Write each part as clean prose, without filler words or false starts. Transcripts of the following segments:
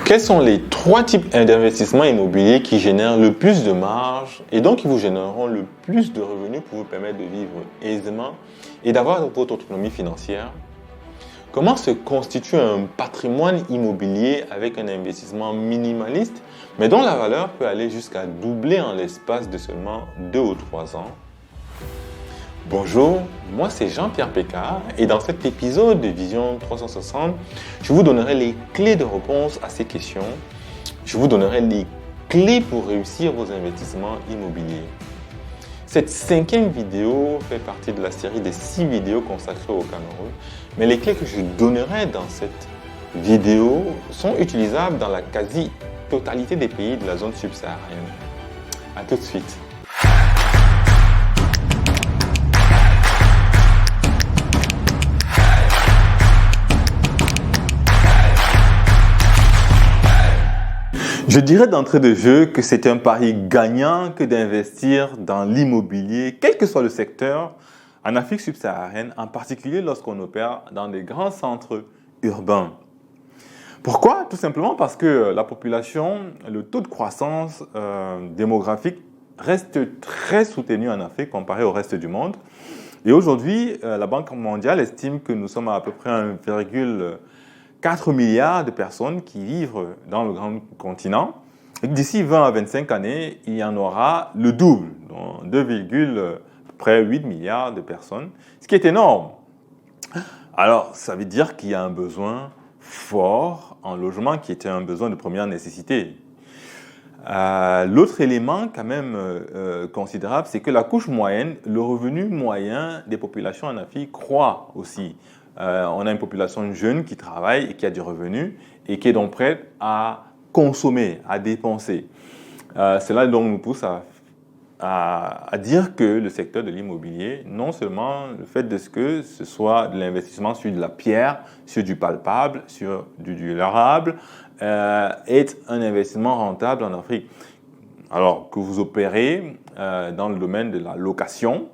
Quels sont les trois types d'investissements immobiliers qui génèrent le plus de marge et donc qui vous généreront le plus de revenus pour vous permettre de vivre aisément et d'avoir votre autonomie financière? Comment se constitue un patrimoine immobilier avec un investissement minimaliste, mais dont la valeur peut aller jusqu'à doubler en l'espace de seulement 2 ou 3 ans? Bonjour, moi c'est Jean-Pierre Pécard et dans cet épisode de Vision 360, je vous donnerai les clés de réponse à ces questions. Je vous donnerai les clés pour réussir vos investissements immobiliers. Cette 5e vidéo fait partie de la série des 6 vidéos consacrées au Cameroun, mais les clés que je donnerai dans cette vidéo sont utilisables dans la quasi-totalité des pays de la zone subsaharienne. A tout de suite. Je dirais d'entrée de jeu que c'est un pari gagnant que d'investir dans l'immobilier, quel que soit le secteur, en Afrique subsaharienne, en particulier lorsqu'on opère dans des grands centres urbains. Pourquoi? Tout simplement parce que la population, le taux de croissance démographique reste très soutenu en Afrique comparé au reste du monde. Et aujourd'hui, la Banque mondiale estime que nous sommes à peu près 1,4 milliard de personnes qui vivent dans le grand continent. Et d'ici 20 à 25 années, il y en aura le double, donc 2,8 milliards de personnes, ce qui est énorme. Alors, ça veut dire qu'il y a un besoin fort en logement qui était un besoin de première nécessité. L'autre élément quand même considérable, c'est que la couche moyenne, le revenu moyen des populations en Afrique croît aussi. On a une population jeune qui travaille et qui a du revenu et qui est donc prête à consommer, à dépenser. Cela donc nous pousse à dire que le secteur de l'immobilier, non seulement le fait de que ce soit de l'investissement sur de la pierre, sur du palpable, sur du durable, est un investissement rentable en Afrique. Alors que vous opérez dans le domaine de la location,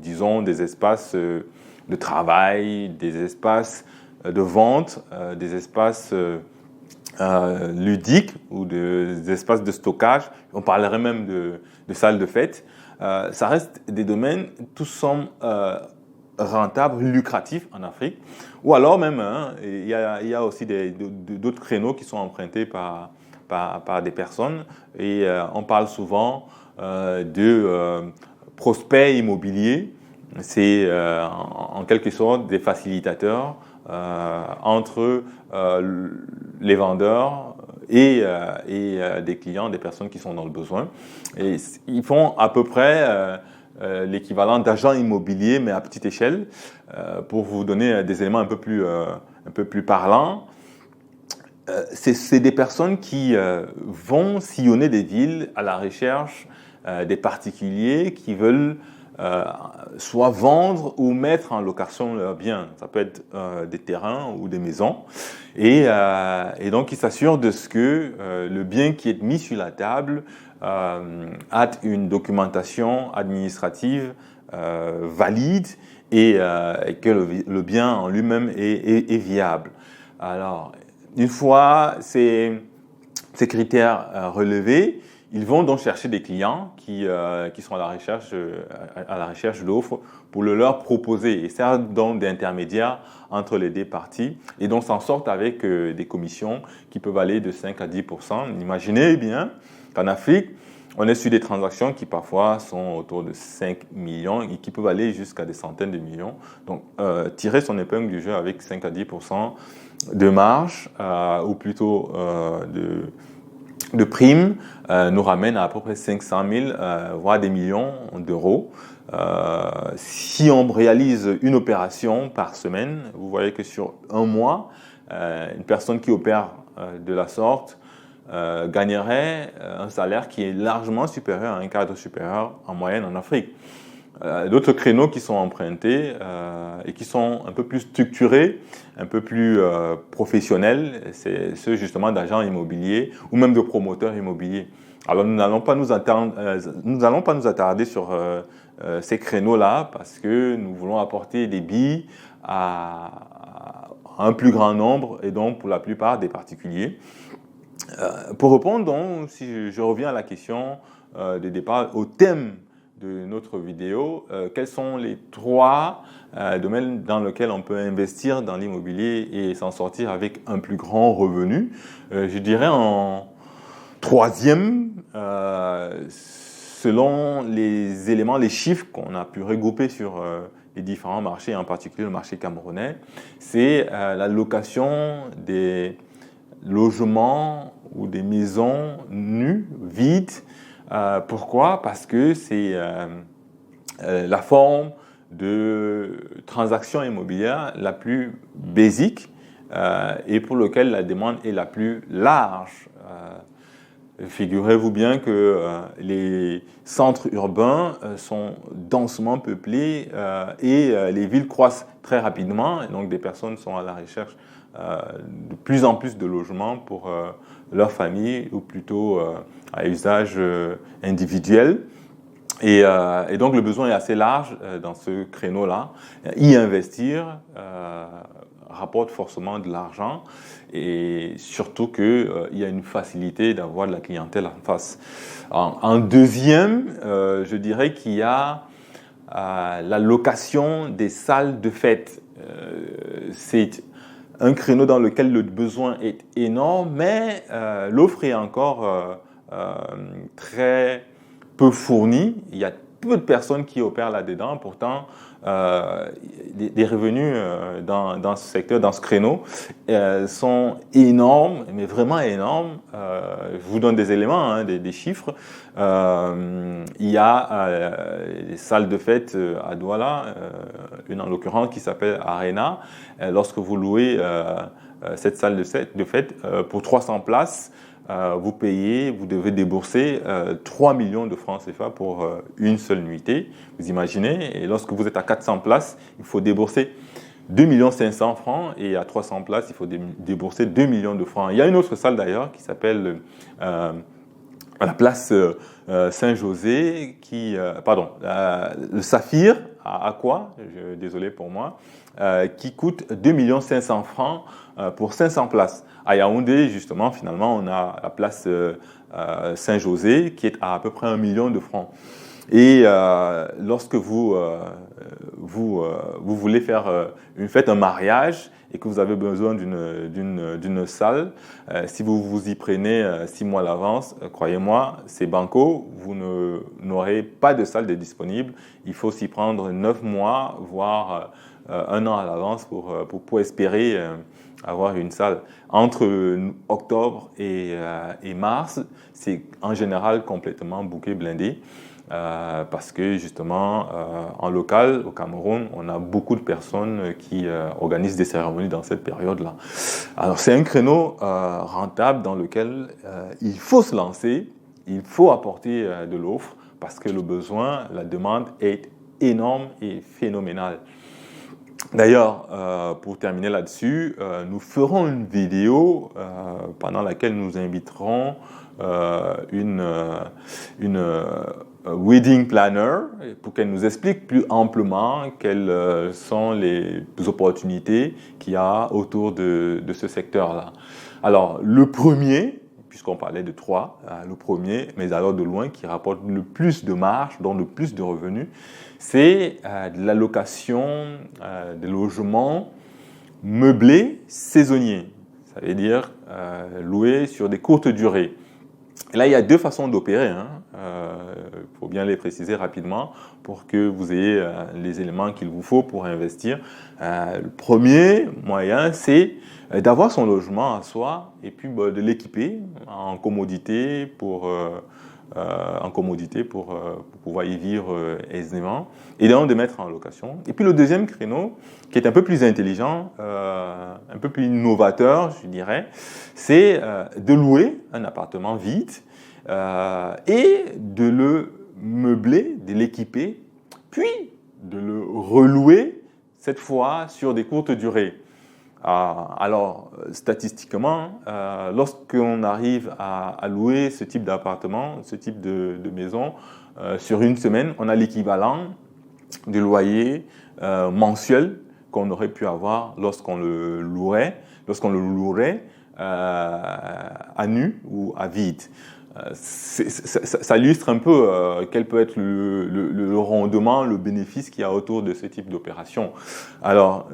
disons des espaces de travail, des espaces de vente, des espaces ludiques ou des espaces de stockage. On parlerait même de salles de fête. Ça reste des domaines, tous sont rentables, lucratifs en Afrique. Ou alors même, il y a aussi d'autres créneaux qui sont empruntés par des personnes. Et on parle souvent de prospects immobiliers. C'est en quelque sorte des facilitateurs entre les vendeurs et des clients, des personnes qui sont dans le besoin. Et ils font à peu près l'équivalent d'agents immobiliers, mais à petite échelle. Pour vous donner des éléments un peu plus parlants, c'est des personnes qui vont sillonner des villes à la recherche des particuliers qui veulent soit vendre ou mettre en location leurs biens. Ça peut être des terrains ou des maisons. Et donc, ils s'assurent de ce que le bien qui est mis sur la table a une documentation administrative valide et que le bien en lui-même est viable. Alors, une fois ces critères relevés, ils vont donc chercher des clients qui sont à la recherche d'offres pour le leur proposer et servent donc d'intermédiaire entre les deux parties et donc s'en sortent avec des commissions qui peuvent aller de 5 à 10%. Imaginez bien qu'en Afrique, on est sur des transactions qui parfois sont autour de 5 millions et qui peuvent aller jusqu'à des centaines de millions. Donc, tirer son épingle du jeu avec 5 à 10% de marge ou plutôt de primes nous ramène à peu près 500 000, voire des millions d'euros. Si on réalise une opération par semaine, vous voyez que sur un mois, une personne qui opère de la sorte gagnerait un salaire qui est largement supérieur à un cadre supérieur en moyenne en Afrique. D'autres créneaux qui sont empruntés et qui sont un peu plus structurés, un peu plus professionnels, c'est ceux justement d'agents immobiliers ou même de promoteurs immobiliers. Alors nous n'allons pas nous attarder sur ces créneaux-là parce que nous voulons apporter des billes un plus grand nombre et donc pour la plupart des particuliers. Pour répondre donc, si je reviens à la question de départ, au thème de notre vidéo, quels sont les 3 domaines dans lesquels on peut investir dans l'immobilier et s'en sortir avec un plus grand revenu. Je dirais en 3e, selon les éléments, les chiffres qu'on a pu regrouper sur les différents marchés, en particulier le marché camerounais, c'est la location des logements ou des maisons nues, vides. Pourquoi? Parce que c'est la forme de transaction immobilière la plus basique et pour laquelle la demande est la plus large. Figurez-vous bien que les centres urbains sont densément peuplés et les villes croissent très rapidement. Et donc, des personnes sont à la recherche de plus en plus de logements pour leur famille ou plutôt à usage individuel. Et donc, le besoin est assez large dans ce créneau-là. Y investir rapporte forcément de l'argent et surtout qu'il y a une facilité d'avoir de la clientèle en face. En deuxième, je dirais qu'il y a la location des salles de fête. C'est un créneau dans lequel le besoin est énorme, mais l'offre est encore très peu fournie. Il y a peu de personnes qui opèrent là-dedans. Pourtant, les revenus dans ce secteur, dans ce créneau, sont énormes, mais vraiment énormes. Je vous donne des éléments, hein, des chiffres. Il y a des salles de fête à Douala, une en l'occurrence qui s'appelle Arena. Lorsque vous louez cette salle de fête pour 300 places, vous devez débourser 3 millions de francs CFA pour une seule nuitée. Vous imaginez, et lorsque vous êtes à 400 places, il faut débourser 2 500 000 francs et à 300 places, il faut débourser 2 millions de francs. Il y a une autre salle d'ailleurs qui s'appelle la place Saint-José, le Saphir à Aqua, désolé pour moi, qui coûte 2 500 000 francs pour 500 places. À Yaoundé, justement, finalement, on a la place Saint-José qui est à peu près 1 million de francs. Et lorsque vous voulez faire une fête, un mariage, et que vous avez besoin d'une salle, si vous vous y prenez 6 mois à l'avance, croyez-moi, c'est banco, vous n'aurez pas de salle de disponible. Il faut s'y prendre 9 mois, voire 1 an à l'avance pour espérer avoir une salle. Entre octobre et mars, c'est en général complètement booké, blindé. Parce que justement, en local, au Cameroun, on a beaucoup de personnes qui organisent des cérémonies dans cette période-là. Alors, c'est un créneau rentable dans lequel il faut se lancer, il faut apporter de l'offre parce que le besoin, la demande est énorme et phénoménale. D'ailleurs, pour terminer là-dessus, nous ferons une vidéo pendant laquelle nous inviterons une wedding planner pour qu'elle nous explique plus amplement quelles sont les opportunités qu'il y a autour de ce secteur-là. Alors, le premier, puisqu'on parlait de 3, le premier, mais alors de loin, qui rapporte le plus de marge, donc le plus de revenus, c'est de la location de logements meublés saisonniers. Ça veut dire loués sur des courtes durées. Et là, il y a 2 façons d'opérer. Il faut bien les préciser rapidement pour que vous ayez les éléments qu'il vous faut pour investir. Le premier moyen, c'est d'avoir son logement à soi et puis de l'équiper en commodité pour pouvoir y vivre aisément et donc de mettre en location. Et puis le deuxième créneau, qui est un peu plus intelligent, un peu plus innovateur, je dirais, c'est de louer un appartement vide et de le meubler, de l'équiper, puis de le relouer, cette fois sur des courtes durées. Alors, statistiquement, lorsqu'on arrive à louer ce type d'appartement, ce type de maison, sur une semaine, on a l'équivalent du loyer mensuel qu'on aurait pu avoir lorsqu'on le louerait à nu ou à vide. Ça illustre un peu quel peut être le rendement, le bénéfice qu'il y a autour de ce type d'opération. Alors,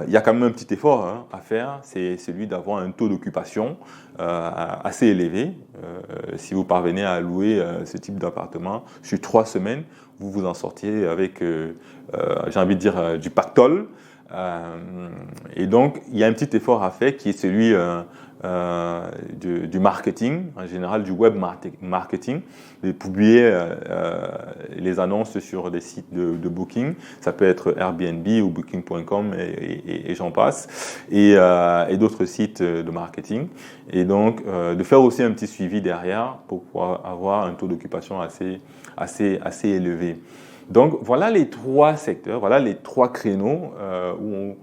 il y a quand même un petit effort à faire, c'est celui d'avoir un taux d'occupation assez élevé. Si vous parvenez à louer ce type d'appartement sur 3 semaines, vous vous en sortiez avec, j'ai envie de dire, du pactole. Et donc, il y a un petit effort à faire qui est celui du marketing, en général du web marketing, de publier les annonces sur des sites de booking. Ça peut être Airbnb ou booking.com et j'en passe, et d'autres sites de marketing. Et donc, de faire aussi un petit suivi derrière pour pouvoir avoir un taux d'occupation assez élevé. Donc, voilà les 3 secteurs, voilà les 3 créneaux où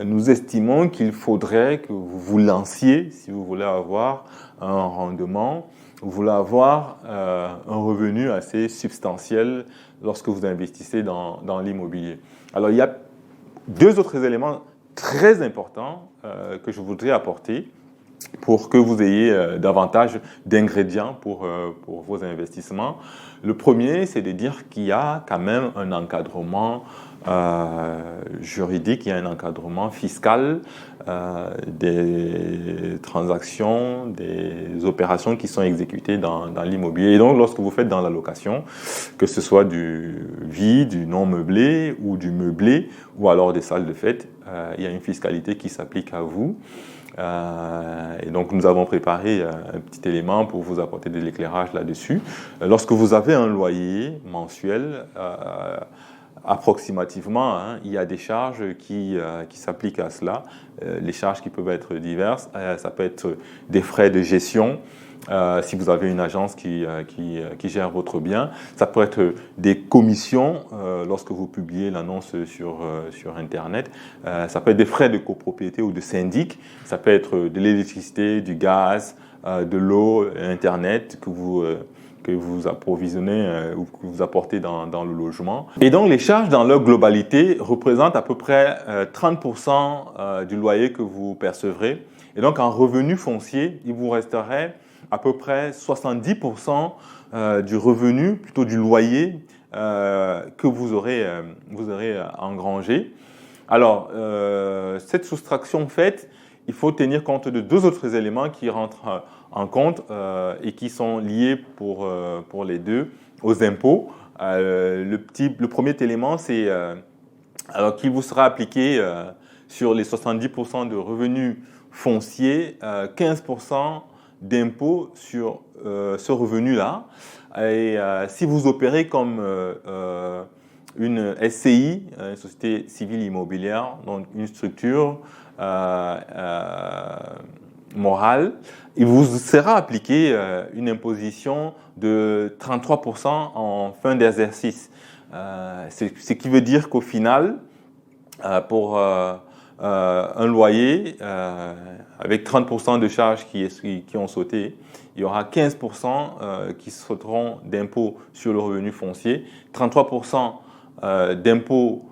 nous estimons qu'il faudrait que vous vous lanciez si vous voulez avoir un rendement, vous voulez avoir un revenu assez substantiel lorsque vous investissez dans l'immobilier. Alors, il y a 2 autres éléments très importants que je voudrais apporter pour que vous ayez davantage d'ingrédients pour vos investissements. Le premier, c'est de dire qu'il y a quand même un encadrement juridique, il y a un encadrement fiscal des transactions, des opérations qui sont exécutées dans l'immobilier. Et donc, lorsque vous faites dans la location, que ce soit du vide, du non meublé ou du meublé, ou alors des salles de fête, il y a une fiscalité qui s'applique à vous. Et donc, nous avons préparé un petit élément pour vous apporter de l'éclairage là-dessus. Lorsque vous avez un loyer mensuel, approximativement, il y a des charges qui s'appliquent à cela. Les charges qui peuvent être diverses. Ça peut être des frais de gestion. Si vous avez une agence qui gère votre bien, ça peut être des commissions lorsque vous publiez l'annonce sur Internet, ça peut être des frais de copropriété ou de syndic, ça peut être de l'électricité, du gaz, de l'eau, Internet que vous approvisionnez ou que vous apportez dans le logement. Et donc les charges dans leur globalité représentent à peu près 30% du loyer que vous percevrez. Et donc en revenu foncier, il vous resterait à peu près 70% du revenu, plutôt du loyer, que vous aurez engrangé. Alors, cette soustraction faite, il faut tenir compte de 2 autres éléments qui rentrent en compte et qui sont liés pour les 2 aux impôts. Le premier élément, c'est alors qui vous sera appliqué sur les 70% de revenus fonciers, 15% d'impôt sur ce revenu-là. Et si vous opérez comme une SCI, une société civile immobilière, donc une structure morale, il vous sera appliqué une imposition de 33% en fin d'exercice. Ce qui veut dire qu'au final, pour un loyer avec 30% de charges qui ont sauté, il y aura 15% qui sauteront d'impôts sur le revenu foncier, 33% d'impôts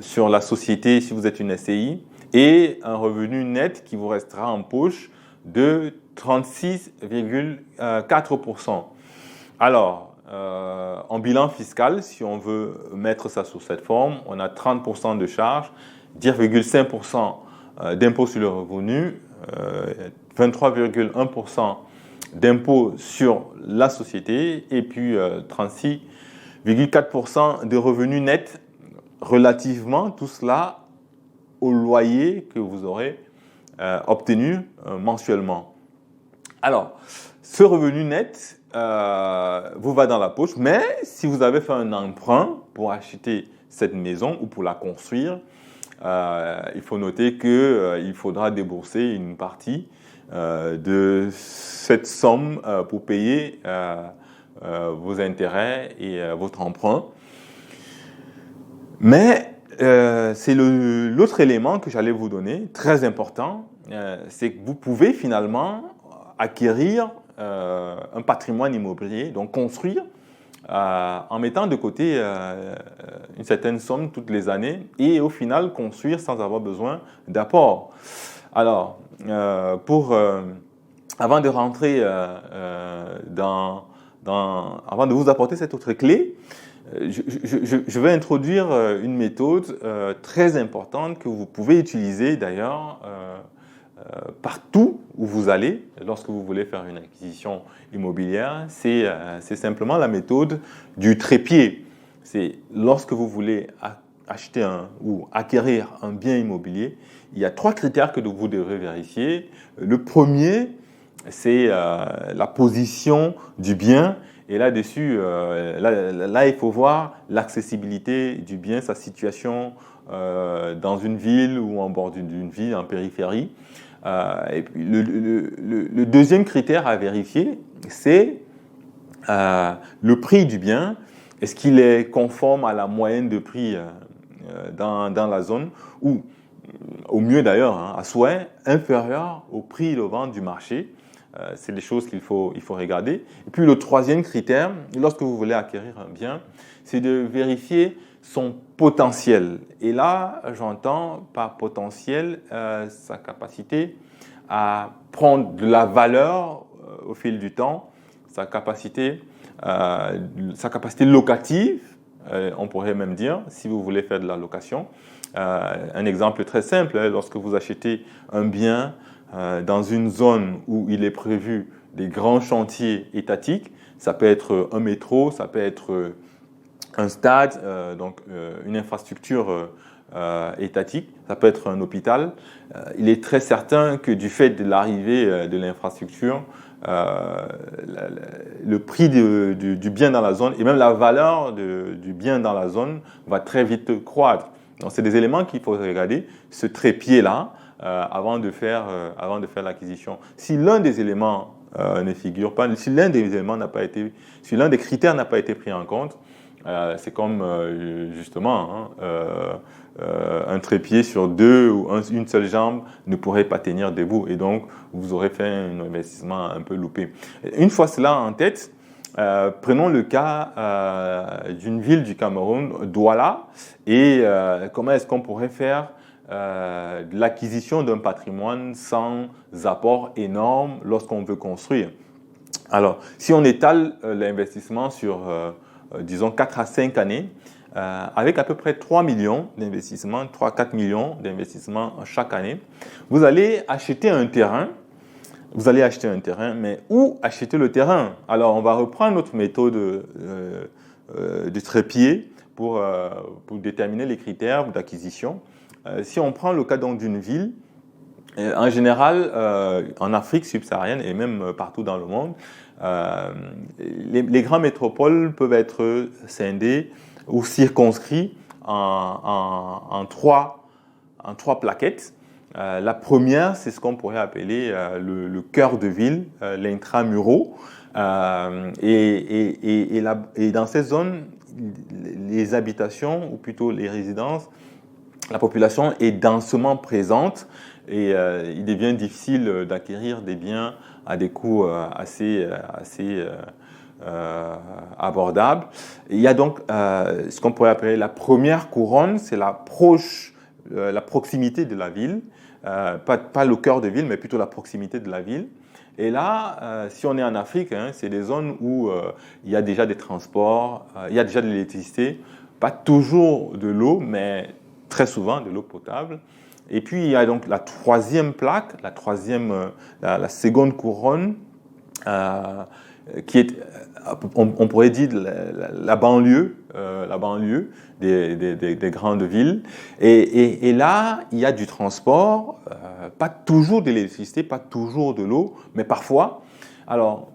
sur la société si vous êtes une SCI, et un revenu net qui vous restera en poche de 36,4%. Alors, en bilan fiscal, si on veut mettre ça sous cette forme, on a 30% de charges, 10,5% d'impôt sur le revenu, 23,1% d'impôt sur la société et puis 36,4% de revenus nets relativement tout cela au loyer que vous aurez obtenu mensuellement. Alors, ce revenu net vous va dans la poche, mais si vous avez fait un emprunt pour acheter cette maison ou pour la construire, il faut noter qu'il faudra débourser une partie de cette somme pour payer vos intérêts et votre emprunt. Mais c'est l'autre élément que j'allais vous donner, très important, c'est que vous pouvez finalement acquérir un patrimoine immobilier, donc construire en mettant de côté une certaine somme toutes les années et au final construire sans avoir besoin d'apport. Alors, avant de rentrer avant de vous apporter cette autre clé, je vais introduire une méthode très importante que vous pouvez utiliser d'ailleurs partout où vous allez lorsque vous voulez faire une acquisition immobilière. C'est simplement la méthode du trépied. C'est lorsque vous voulez acheter ou acquérir un bien immobilier, il y a 3 critères que vous devrez vérifier. Le premier, c'est la position du bien. Et là-dessus, là, il faut voir l'accessibilité du bien, sa situation dans une ville ou en bord d'une ville, en périphérie. Et puis le deuxième critère à vérifier, c'est le prix du bien. Est-ce qu'il est conforme à la moyenne de prix dans la zone ou, au mieux d'ailleurs, à souhait, inférieur au prix de vente du marché? C'est des choses qu'il faut regarder. Et puis le troisième critère, lorsque vous voulez acquérir un bien, c'est de vérifier son potentiel. Et là, j'entends par potentiel sa capacité à prendre de la valeur au fil du temps, sa capacité locative, on pourrait même dire, si vous voulez faire de la location. Un exemple très simple, lorsque vous achetez un bien dans une zone où il est prévu des grands chantiers étatiques, ça peut être un métro, ça peut être un stade, donc une infrastructure étatique, ça peut être un hôpital. Il est très certain que du fait de l'arrivée de l'infrastructure, le prix du bien dans la zone et même la valeur du bien dans la zone va très vite croître. Donc, c'est des éléments qu'il faut regarder, ce trépied-là, avant de faire l'acquisition. Si l'un des éléments ne figure pas, si l'un des critères n'a pas été pris en compte, c'est comme justement un trépied sur 2 ou une seule jambe ne pourrait pas tenir debout et donc vous aurez fait un investissement un peu loupé. Une fois cela en tête, prenons le cas d'une ville du Cameroun, Douala, et comment est-ce qu'on pourrait faire de l'acquisition d'un patrimoine sans apport énorme lorsqu'on veut construire. Alors, si on étale l'investissement sur, disons, 4 à 5 années, avec à peu près 3 millions d'investissements, 3-4 millions d'investissements chaque année, vous allez acheter un terrain. Mais où acheter le terrain? Alors, on va reprendre notre méthode du trépied pour déterminer les critères d'acquisition. Si on prend le cas d'une ville, en général, en Afrique subsaharienne et même partout dans le monde, les grandes métropoles peuvent être scindées ou circonscrites en trois plaquettes. La première, c'est ce qu'on pourrait appeler le cœur de ville, l'intramuros. Et dans ces zones, les habitations, ou plutôt les résidences, la population est densément présente et il devient difficile d'acquérir des biens à des coûts assez abordables. Il y a donc ce qu'on pourrait appeler la première couronne, c'est la proximité de la ville, pas le cœur de ville, mais plutôt la proximité de la ville. Et là, si on est en Afrique, c'est des zones où il y a déjà des transports, il y a déjà de l'électricité, pas toujours de l'eau, mais très souvent de l'eau potable. Et puis, il y a donc la troisième plaque, la seconde couronne, qui est, on pourrait dire, la banlieue des grandes villes. Et là, il y a du transport, pas toujours de l'électricité, pas toujours de l'eau, mais parfois. Alors,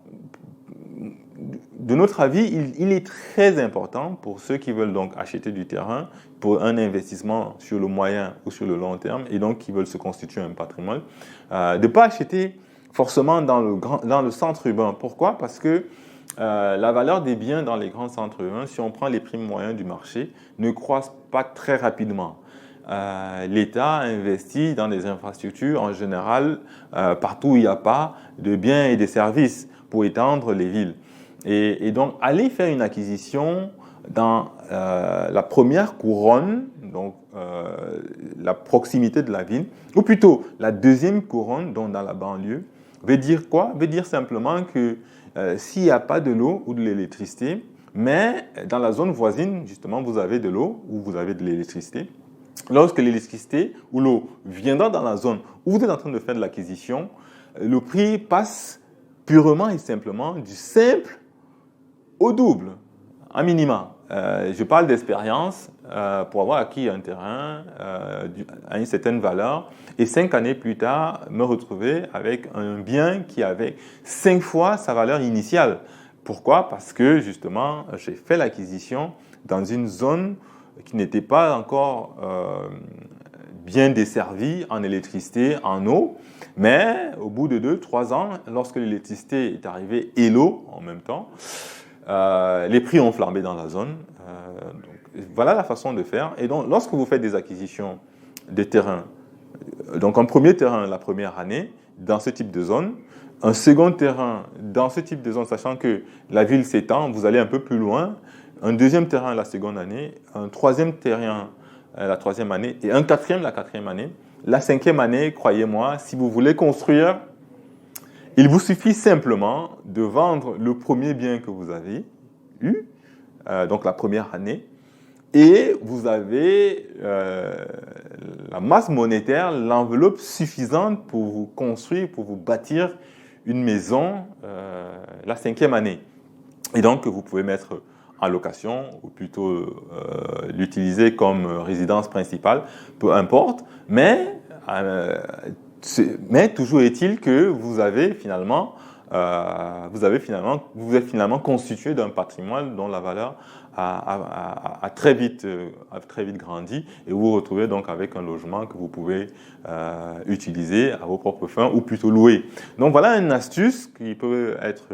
de notre avis, il est très important pour ceux qui veulent donc acheter du terrain pour un investissement sur le moyen ou sur le long terme et donc qui veulent se constituer un patrimoine, de ne pas acheter forcément dans le centre urbain. Pourquoi? Parce que la valeur des biens dans les grands centres urbains, si on prend les prix moyens du marché, ne croissent pas très rapidement. L'État investit dans des infrastructures en général partout où il n'y a pas de biens et de services pour étendre les villes. Et donc, allez faire une acquisition dans la première couronne, donc la proximité de la ville, ou plutôt la deuxième couronne, donc dans la banlieue, veut dire quoi? Veut dire simplement que s'il n'y a pas de l'eau ou de l'électricité, mais dans la zone voisine, justement, vous avez de l'eau ou vous avez de l'électricité. Lorsque l'électricité ou l'eau viendra dans la zone où vous êtes en train de faire de l'acquisition, le prix passe purement et simplement du simple au double, en minima. Je parle d'expérience pour avoir acquis un terrain à une certaine valeur et 5 années plus tard, me retrouver avec un bien qui avait 5 fois sa valeur initiale. Pourquoi? Parce que justement, j'ai fait l'acquisition dans une zone qui n'était pas encore bien desservie en électricité, en eau. Mais au bout de 2-3 ans, lorsque l'électricité est arrivée et l'eau en même temps, les prix ont flambé dans la zone. Donc, voilà la façon de faire. Et donc, lorsque vous faites des acquisitions de terrain, donc un premier terrain la première année, dans ce type de zone, un second terrain dans ce type de zone, sachant que la ville s'étend, vous allez un peu plus loin, un deuxième terrain la seconde année, un troisième terrain la troisième année et un quatrième la quatrième année. La cinquième année, croyez-moi, si vous voulez construire, il vous suffit simplement de vendre le premier bien que vous avez eu, donc la première année, et vous avez la masse monétaire, l'enveloppe suffisante pour vous construire, pour vous bâtir une maison la cinquième année. Et donc, vous pouvez mettre en location ou plutôt l'utiliser comme résidence principale, peu importe, mais toujours est-il que vous êtes finalement constitué d'un patrimoine dont la valeur a très vite grandi et vous vous retrouvez donc avec un logement que vous pouvez utiliser à vos propres fins ou plutôt louer. Donc voilà une astuce qui peut être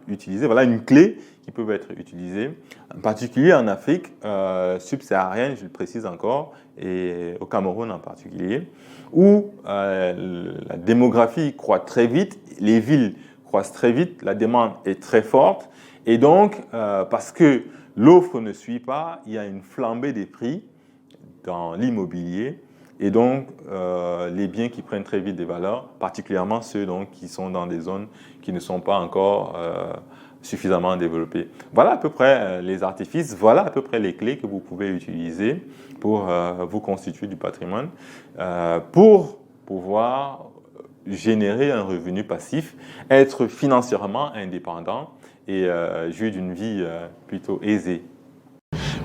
utilisée, voilà une clé qui peut être utilisée, en particulier en Afrique subsaharienne, je le précise encore, et au Cameroun en particulier, où la démographie croît très vite, les villes croissent très vite, la demande est très forte, et donc parce que l'offre ne suit pas, il y a une flambée des prix dans l'immobilier, et donc les biens qui prennent très vite des valeurs, particulièrement ceux donc, qui sont dans des zones qui ne sont pas encore suffisamment développées. Voilà à peu près les artifices, voilà à peu près les clés que vous pouvez utiliser pour vous constituer du patrimoine, pour pouvoir générer un revenu passif, être financièrement indépendant et jouir d'une vie plutôt aisée.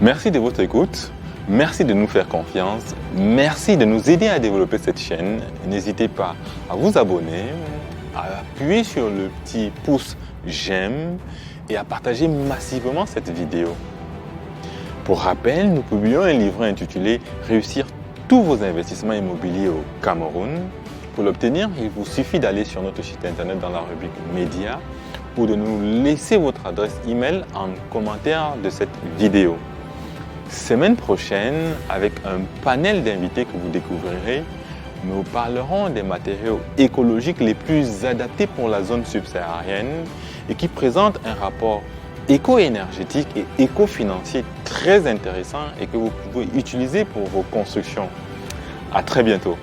Merci de votre écoute, merci de nous faire confiance, merci de nous aider à développer cette chaîne. N'hésitez pas à vous abonner, à appuyer sur le petit pouce j'aime et à partager massivement cette vidéo. Pour rappel, nous publions un livret intitulé « Réussir tous vos investissements immobiliers au Cameroun ». Pour l'obtenir, il vous suffit d'aller sur notre site internet dans la rubrique Médias ou de nous laisser votre adresse email en commentaire de cette vidéo. Semaine prochaine, avec un panel d'invités que vous découvrirez, nous parlerons des matériaux écologiques les plus adaptés pour la zone subsaharienne et qui présentent un rapport éco-énergétique et éco-financier très intéressant et que vous pouvez utiliser pour vos constructions. À très bientôt.